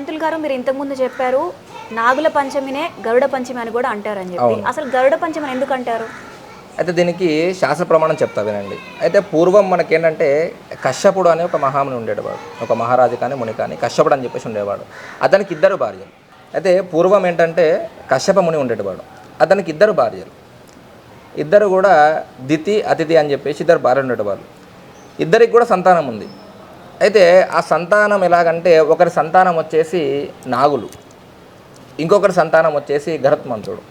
పంతులు గారు మీరు ఇంతకుముందు చెప్పారు నాగుల పంచమినే గరుడ పంచమి అని కూడా అంటారని చెప్పి. అసలు గరుడ పంచమి ఎందుకు అంటారు? అయితే దీనికి శాస్త్ర ప్రమాణం చెప్తా వినండి. అయితే పూర్వం మనకేంటంటే కశ్యపుడు అనే ఒక మహాముని ఉండేవాడు. ఒక మహారాజు కానీ ముని కానీ కశ్యపుడు అని చెప్పేసి ఉండేవాడు. అతనికి ఇద్దరు భార్యలు. అయితే పూర్వం ఏంటంటే కశ్యప ముని ఉండేవాడు. అతనికి ఇద్దరు భార్యలు. ఇద్దరు కూడా దితి అతిథి అని చెప్పేసి ఇద్దరు భార్యలు ఉండేవాళ్ళు. ఇద్దరికి కూడా సంతానం ఉంది. అయితే ఆ సంతానం ఎలాగంటే ఒకరి సంతానం వచ్చేసి నాగులు, ఇంకొకరి సంతానం వచ్చేసి గరుత్మంతుడు.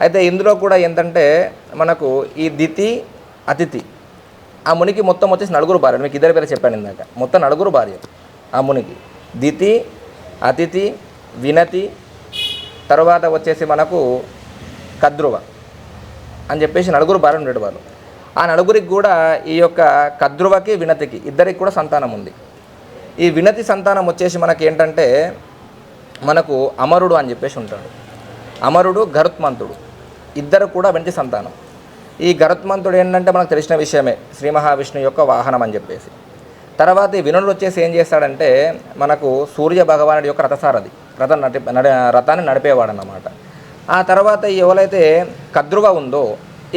అయితే ఇందులో కూడా ఏంటంటే మనకు ఈ దితి అతిథి ఆ మునికి మొత్తం వచ్చేసి నలుగురు భార్యలు. మీకు ఇద్దరి పేరు చెప్పాను ఇందాక. మొత్తం నలుగురు భార్యలు ఆ మునికి. దితి, అతిథి, వినతి, తర్వాత వచ్చేసి మనకు కద్రువ అని చెప్పేసి నలుగురు భార్యలు ఉండేవాళ్ళు. ఆ నలుగురికి కూడా ఈ యొక్క కద్రువకి వినతికి ఇద్దరికి కూడా సంతానం ఉంది. ఈ వినతి సంతానం వచ్చేసి మనకి ఏంటంటే మనకు అమరుడు అని చెప్పేసి ఉంటాడు. అమరుడు, గరుత్మంతుడు ఇద్దరు కూడా వెంటి సంతానం. ఈ గరుత్మంతుడు ఏంటంటే మనకు తెలిసిన విషయమే, శ్రీ మహావిష్ణువు యొక్క వాహనం అని చెప్పేసి. తర్వాత ఈ వినుడు వచ్చేసి ఏం చేస్తాడంటే మనకు సూర్య భగవానుడి యొక్క రథసారథి, రథాన్ని నడిపేవాడు అన్నమాట. ఆ తర్వాత ఎవరైతే కద్రువ ఉందో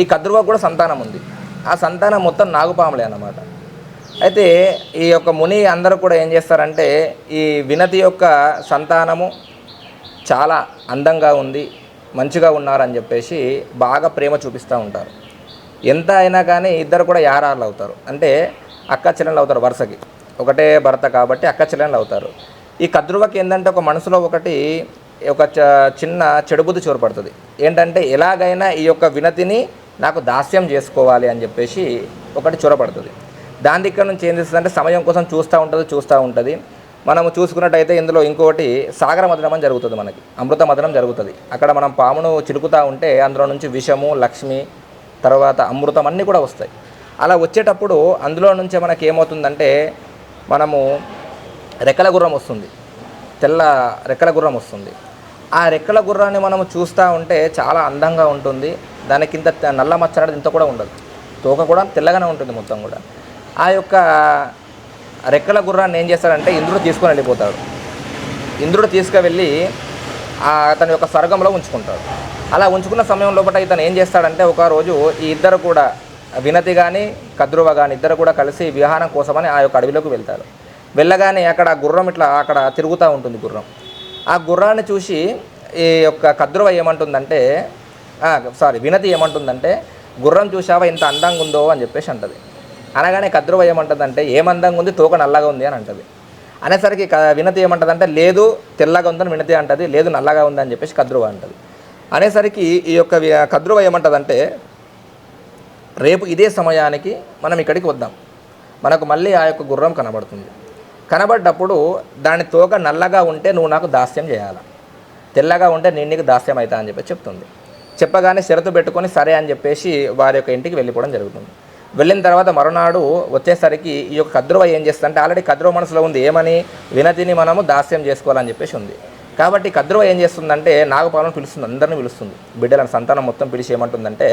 ఈ కద్రువ కూడా సంతానం ఉంది. ఆ సంతానం మొత్తం నాగుపాములే అన్నమాట. అయితే ఈ యొక్క ముని అందరూ కూడా ఏం చేస్తారంటే ఈ వినతి యొక్క సంతానము చాలా అందంగా ఉంది, మంచిగా ఉన్నారని చెప్పేసి బాగా ప్రేమ చూపిస్తూ ఉంటారు. ఎంత అయినా కానీ ఇద్దరు కూడా యారాలు అవుతారు, అంటే అక్క చెల్లెళ్ళు అవుతారు. వరుసకి ఒకటే భర్త కాబట్టి అక్క చెల్లెళ్ళు అవుతారు. ఈ కద్రువకి ఏంటంటే ఒక మనసులో ఒక చిన్న చెడుబుద్ధి చోరుపడుతుంది. ఏంటంటే ఎలాగైనా ఈ యొక్క వినతిని నాకు దాస్యం చేసుకోవాలి అని చెప్పేసి ఒకటి చొరపడుతుంది. దాని దగ్గర నుంచి ఏం చేస్తుందంటే సమయం కోసం చూస్తూ ఉంటుంది. మనము చూసుకున్నట్టయితే ఇందులో ఇంకొకటి సాగర మదనం అని జరుగుతుంది, మనకి అమృత మదనం జరుగుతుంది. అక్కడ మనం పామును చిలుకుతూ ఉంటే అందులో నుంచి విషము, లక్ష్మి, తర్వాత అమృతం అన్నీ కూడా వస్తాయి. అలా వచ్చేటప్పుడు అందులో నుంచే మనకి ఏమవుతుందంటే మనము రెక్కల గుర్రం వస్తుంది, తెల్ల రెక్కల గుర్రం వస్తుంది. ఆ రెక్కల గుర్రాన్ని మనము చూస్తూ ఉంటే చాలా అందంగా ఉంటుంది. దానికి ఇంత నల్ల మచ్చ అనేది ఇంత కూడా ఉండదు, తోక కూడా తెల్లగానే ఉంటుంది మొత్తం కూడా. ఆ యొక్క రెక్కల గుర్రాన్ని ఏం చేస్తాడంటే ఇంద్రుడు తీసుకొని వెళ్ళిపోతాడు. ఇంద్రుడు తీసుకువెళ్ళి అతని యొక్క స్వర్గంలో ఉంచుకుంటాడు. అలా ఉంచుకున్న సమయం లోపల ఇతను ఏం చేస్తాడంటే ఒకరోజు ఈ ఇద్దరు కూడా వినతి కానీ కద్రువ కానీ ఇద్దరు కూడా కలిసి విహారం కోసమని ఆ యొక్క అడవిలోకి వెళ్తారు. వెళ్ళగానే అక్కడ గుర్రం ఇట్లా అక్కడ తిరుగుతూ ఉంటుంది గుర్రం. ఆ గుర్రాన్ని చూసి ఈ యొక్క కద్రువ ఏమంటుందంటే వినతి ఏమంటుందంటే గుర్రం చూసావా ఎంత అందంగా ఉందో అని చెప్పేసి అంటది. అనగానే కద్రువ ఏమంటుందంటే ఏమందంగా ఉంది, తోక నల్లగా ఉంది అని అంటది. అనేసరికి వినతి ఏమంటుందంటే లేదు తెల్లగా ఉందని వినతి అంటది, లేదు నల్లగా ఉంది అని చెప్పేసి కద్రువ అంటది. అనేసరికి ఈ యొక్క కద్రువ ఏమంటుందంటే రేపు ఇదే సమయానికి మనం ఇక్కడికి వద్దాం, మనకు మళ్ళీ ఆ యొక్క గుర్రం కనబడుతుంది. కనబడ్డప్పుడు దాని తోక నల్లగా ఉంటే నువ్వు నాకు దాస్యం చేయాలి, తెల్లగా ఉంటే నేను నీకు దాస్యం అవుతా అని చెప్పి చెప్తుంది. చెప్పగానే షరతు పెట్టుకొని సరే అని చెప్పేసి వారి యొక్క ఇంటికి వెళ్ళిపోవడం జరుగుతుంది. వెళ్ళిన తర్వాత మరునాడు వచ్చేసరికి ఈ యొక్క కద్రువ ఏం చేస్తుందంటే ఆల్రెడీ కద్రువ మనసులో ఉంది ఏమని, వినతిని మనము దాస్యం చేసుకోవాలని చెప్పేసి ఉంది. కాబట్టి కద్రువ ఏం చేస్తుందంటే నాగపాలను పిలుస్తుంది, అందరిని పిలుస్తుంది, బిడ్డలను సంతానం మొత్తం పిలిచి ఏమంటుందంటే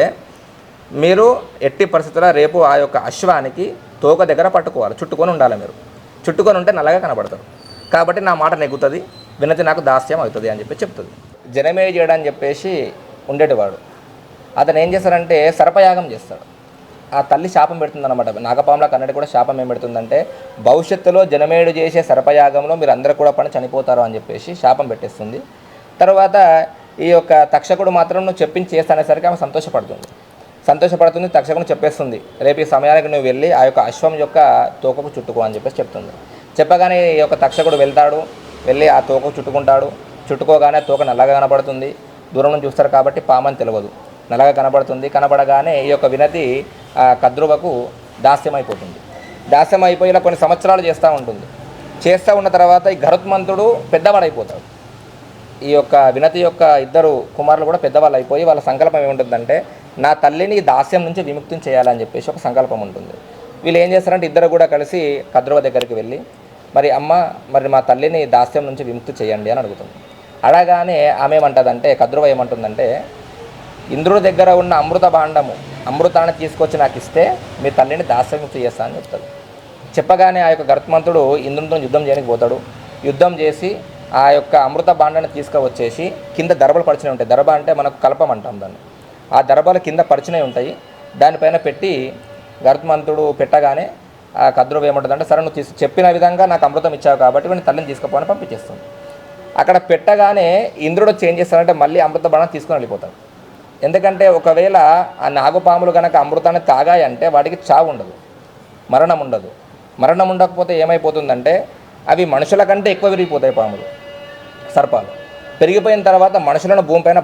మీరు ఎట్టి పరిస్థితుల్లో రేపు ఆ యొక్క అశ్వానికి తోక దగ్గర పట్టుకోవాలి, చుట్టుకొని ఉండాలి. మీరు చుట్టుకొని ఉంటే నల్లగా కనబడతారు. కాబట్టి నా మాట నెగ్గుతుంది, వినతి నాకు దాస్యం అవుతుంది అని చెప్పి చెప్తుంది. జనమేజయుడు అని చెప్పేసి ఉండేటివాడు. అతను ఏం చేస్తాడంటే సర్పయాగం చేస్తాడు. ఆ తల్లి శాపం పెడుతుంది అనమాట. నాగపాములకు అన్నట్టు కూడా శాపం ఏం పెడుతుందంటే భవిష్యత్తులో జనమేడు చేసే సర్పయాగంలో మీరు అందరూ కూడా పని చనిపోతారు అని చెప్పేసి శాపం పెట్టేస్తుంది. తర్వాత ఈ యొక్క తక్షకుడు మాత్రం నువ్వు చెప్పించి చేస్తానేసరికి ఆమె సంతోషపడుతుంది. తక్షకుడు చెప్పేస్తుంది రేపు ఈ సమయానికి నువ్వు వెళ్ళి ఆ యొక్క అశ్వం యొక్క తోకకు చుట్టుకో అని చెప్పేసి చెప్తుంది. చెప్పగానే ఈ యొక్క తక్షకుడు వెళ్తాడు, వెళ్ళి ఆ తోకకు చుట్టుకుంటాడు. చుట్టుకోగానే తోక నల్లగా కనబడుతుంది. దూరం నుంచి చూస్తారు కాబట్టి పామని తెలియదు, నల్లగా కనబడుతుంది. కనబడగానే ఈ యొక్క వినతి కద్రువకు దాస్యం అయిపోతుంది. దాస్యం అయిపోయి ఇలా కొన్ని సంవత్సరాలు చేస్తూ ఉంటుంది. చేస్తూ ఉన్న తర్వాత ఈ గరుత్మంతుడు పెద్దవాడైపోతాడు. ఈ యొక్క వినతి యొక్క ఇద్దరు కుమారులు కూడా పెద్దవాళ్ళు అయిపోయి వాళ్ళ సంకల్పం ఏముంటుందంటే నా తల్లిని దాస్యం నుంచి విముక్తిని చేయాలని చెప్పేసి ఒక సంకల్పం ఉంటుంది. వీళ్ళు ఏం చేస్తారంటే ఇద్దరు కూడా కలిసి కద్రువ దగ్గరికి వెళ్ళి మరి మా తల్లిని దాస్యం నుంచి విముక్తి చేయండి అని అడుగుతుంది. అడగానే ఆమె ఏమంటుందంటే కద్రువ ఏమంటుందంటే ఇంద్రుడి దగ్గర ఉన్న అమృత భాండము, అమృతాన్ని తీసుకొచ్చి నాకు ఇస్తే మీ తల్లిని దాస్యముక్తి చేస్తా అని చెప్తాడు. చెప్పగానే ఆ యొక్క గరుత్మంతుడు ఇంద్రునితో యుద్ధం చేయడానికి పోతాడు. యుద్ధం చేసి ఆ యొక్క అమృత భాండాన్ని తీసుకువచ్చేసి కింద దర్భలు పరిచినవి ఉంటాయి. దర్భ అంటే మనకు కల్పం అంటాం దాన్ని. ఆ దర్భలు కింద పరిచినవి ఉంటాయి. దానిపైన పెట్టి గరుత్మంతుడు పెట్టగానే ఆ కద్రువు ఏమంటుందంటే, సరే నువ్వు చెప్పిన విధంగా నాకు అమృతం ఇచ్చావు కాబట్టి నేను తల్లిని తీసుకుపోని పంపించేస్తుంది. అక్కడ పెట్టగానే ఇంద్రుడు చేంజ్ చేస్తాడంటే మళ్ళీ అమృత బాణం తీసుకొని వెళ్ళిపోతాడు. ఎందుకంటే ఒకవేళ ఆ నాగుపాములు కనుక అమృతాన్ని తాగాయంటే వాటికి చావు ఉండదు, మరణం ఉండదు. మరణం ఉండకపోతే ఏమైపోతుందంటే అవి మనుషుల కంటే ఎక్కువ విరిగిపోతాయి. పాములు, సర్పాలు పెరిగిపోయిన తర్వాత మనుషులను భూమిపైన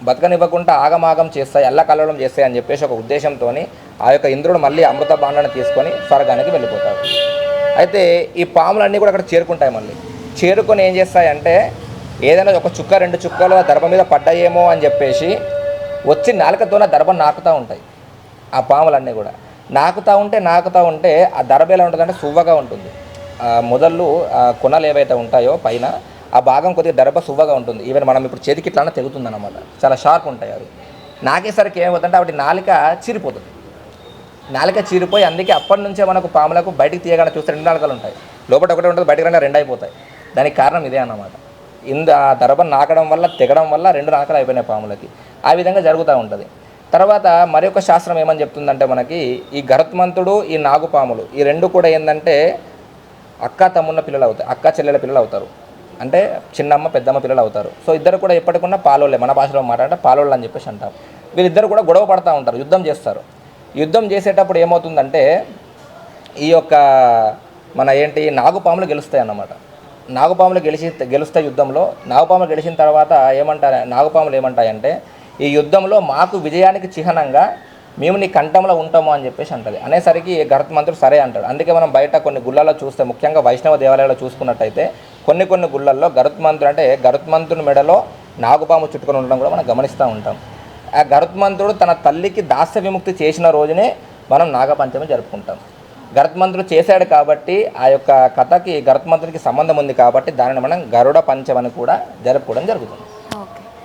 బతకనివ్వకుండా ఆగమాగం చేస్తాయి, అల్లకల్లోలం చేస్తాయి అని చెప్పేసి ఒక ఉద్దేశంతో ఆ యొక్క ఇంద్రుడు మళ్ళీ అమృత బాండాన్ని తీసుకొని స్వర్గానికి వెళ్ళిపోతాడు. అయితే ఈ పాములన్నీ కూడా అక్కడ చేరుకుంటాయి. మళ్ళీ చేరుకొని ఏం చేస్తాయంటే ఏదైనా ఒక చుక్క 2 చుక్కలు ఆ దర్భ మీద పడ్డాయేమో అని చెప్పేసి వచ్చి నాలుకతోనే దర్భ నాకుతూ ఉంటాయి. ఆ పాములన్నీ కూడా నాకుతూ ఉంటే ఆ దర్భ ఎలా ఉంటుందంటే సువ్వగా ఉంటుంది. మొదళ్ళు కొనలు ఏవైతే ఉంటాయో పైన ఆ భాగం కొద్దిగా దర్భ సువ్వగా ఉంటుంది. ఈవెన్ మనం ఇప్పుడు చేతికి ఇట్లానే తెగుతుంది అన్నమాట, చాలా షార్ప్ ఉంటాయి అవి. నాకేసరికి ఏమవుతుందంటే వాటి నాలిక చీరిపోతుంది. నాలిక చీరిపోయి అందుకే అప్పటి నుంచే మనకు పాములకు బయటికి తీయగానే చూస్తే 2 నాలుకలు ఉంటాయి, లోపల ఒకటే ఉంటుంది, బయటకు రండి 2 అయిపోతాయి. దానికి కారణం ఇదే అన్నమాట. ఆ దర్భను నాకడం వల్ల తెగడం వల్ల 2 నాకలు అయిపోయినాయి పాములకి. ఆ విధంగా జరుగుతూ ఉంటుంది. తర్వాత మరి ఒక శాస్త్రం ఏమని చెప్తుందంటే మనకి ఈ గరుత్మంతుడు ఈ నాగుపాములు ఈ 2 కూడా ఏంటంటే అక్క తమ్ముళ్ళ పిల్లలు అవుతాయి, అక్క చెల్లెల పిల్లలు అవుతారు. అంటే చిన్నమ్మ పెద్దమ్మ పిల్లలు అవుతారు. సో ఇద్దరు కూడా ఎప్పటికున్నా పాలోళ్ళే, మన భాషలో మాట్లాడితే పాలోళ్ళు అని చెప్పేసి అంటాం. వీళ్ళిద్దరు కూడా గొడవ పడుతూ ఉంటారు, యుద్ధం చేస్తారు. యుద్ధం చేసేటప్పుడు ఏమవుతుందంటే ఈ యొక్క మన నాగుపాములు గెలుస్తాయి అన్నమాట. నాగుపాములు గెలుస్తాయి యుద్ధంలో. నాగుపాములు గెలిచిన తర్వాత నాగుపాములు ఏమంటాయంటే ఈ యుద్ధంలో మాకు విజయానికి చిహ్నంగా మేము నీ కంఠంలో ఉంటాము అని చెప్పేసి అంటుంది. అనేసరికి గరుత్మంతుడు సరే అంటాడు. అందుకే మనం బయట కొన్ని గుళ్ళల్లో చూస్తే, ముఖ్యంగా వైష్ణవ దేవాలయాల్లో చూసుకున్నట్టయితే కొన్ని గుళ్ళల్లో గరుత్మంతుని మెడలో నాగుపాము చుట్టుకొని ఉండడం కూడా మనం గమనిస్తూ ఉంటాం. ఆ గరుత్మంతుడు తన తల్లికి దాస్య విముక్తి చేసిన రోజునే మనం నాగపంచమి జరుపుకుంటాం. గరుత్మంతుడు చేశాడు కాబట్టి ఆ యొక్క కథకి గరుత్మంతుడికి సంబంధం ఉంది కాబట్టి దానిని మనం గరుడ పంచమని కూడా జరుపుకోవడం జరుగుతుంది.